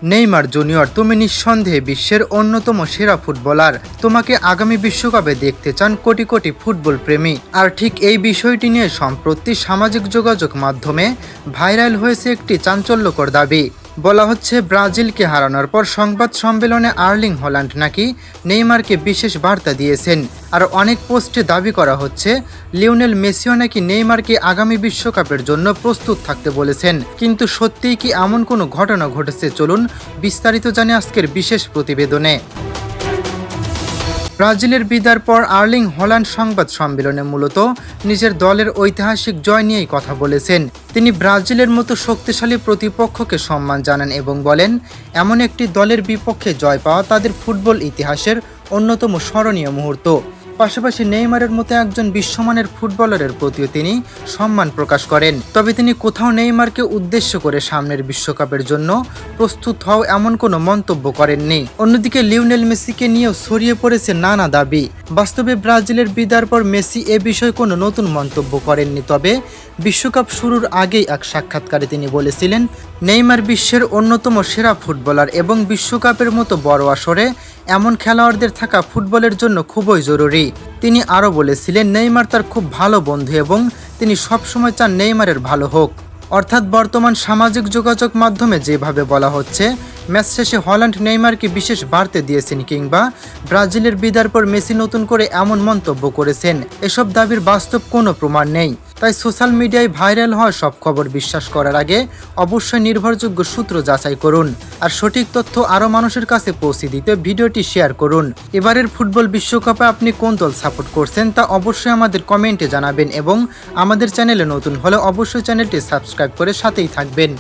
Neymar junior, তুমি নিঃসন্দেহে বিশ্বের অন্যতম সেরা ফুটবলার। তোমাকে আগামী বিশ্বকাপে দেখতে চান কোটি কোটি ফুটবল প্রেমী। আর ঠিক এই বিষয়টি নিয়ে সম্প্রতি সামাজিক যোগাযোগ মাধ্যমে ভাইরাল হয়েছে একটি চাঞ্চল্যকর দাবি। বলা হচ্ছে, ব্রাজিলকে হারানোর পর সংবাদ সম্মেলনে আর্লিং হল্যান্ড নাকি নেইমারকে বিশেষ বার্তা দিয়েছেন। আর অনেক পোস্টে দাবি করা হচ্ছে, লিওনেল মেসিও নাকি নেইমারকে আগামী বিশ্বকাপের জন্য প্রস্তুত থাকতে বলেছেন। কিন্তু সত্যিই কি এমন কোনো ঘটনা ঘটেছে? চলুন বিস্তারিত জানি আজকের বিশেষ প্রতিবেদনে। ব্রাজিলের বিদায়ের পর আর্লিং হল্যান্ড সংবাদ সম্মেলনে মূলত নিজের দলের ঐতিহাসিক জয় নিয়েই কথা বলেছেন। তিনি ব্রাজিলের মতো শক্তিশালী প্রতিপক্ষকে সম্মান জানান এবং বলেন, এমন একটি দলের বিপক্ষে জয় পাওয়া তাদের ফুটবল ইতিহাসের অন্যতম স্মরণীয় মুহূর্ত। পাশাপাশি নেইমারের মতো একজন বিশ্বমানের ফুটবলারের প্রতিও তিনি সম্মান প্রকাশ করেন। তবে তিনি কোথাও নেইমারকে উদ্দেশ্য করে সামনের বিশ্বকাপের জন্য প্রস্তুত হও এমন কোনো মন্তব্য করেননি। অন্যদিকে লিওনেল মেসিকে নিয়েও ছড়িয়ে পড়েছে নানা দাবি। বাস্তবে ব্রাজিলের বিদায়ের পর মেসি এ বিষয়ে কোনো নতুন মন্তব্য করেননি। তবে বিশ্বকাপ শুরুর আগেই এক সাক্ষাৎকারে তিনি বলেছিলেন, নেইমার বিশ্বের অন্যতম সেরা ফুটবলার এবং বিশ্বকাপের মতো বড় আসরে এমন খেলোয়াড়দের থাকা ফুটবলের জন্য খুবই জরুরি। তিনি আরও বলেছিলেন, নেইমার তার খুব ভালো বন্ধু এবং তিনি সবসময় চান নেইমারের ভালো হোক। অর্থাৎ বর্তমান সামাজিক যোগাযোগ মাধ্যমে যেভাবে বলা হচ্ছে, ম্যাচ শেষে হল্যান্ড নেইমারকে বিশেষ বার্তা দিয়েছেন কিংবা ব্রাজিলের বিদায়ের পর মেসি নতুন করে এমন মন্তব্য করেছেন, এসব দাবির বাস্তব কোনো প্রমাণ নেই। তাই সোশ্যাল মিডিয়ায় ভাইরাল হওয়া সব খবর বিশ্বাস করার আগে অবশ্যই নির্ভরযোগ্য সূত্র যাচাই করুন। আর সঠিক তথ্য আরও মানুষের কাছে পৌঁছে দিতে ভিডিওটি শেয়ার করুন। এবারের ফুটবল বিশ্বকাপে আপনি কোন দল সাপোর্ট করছেন তা অবশ্যই আমাদের কমেন্টে জানাবেন এবং আমাদের চ্যানেলে নতুন হলে অবশ্যই চ্যানেলটি সাবস্ক্রাইব করে সাথেই থাকবেন।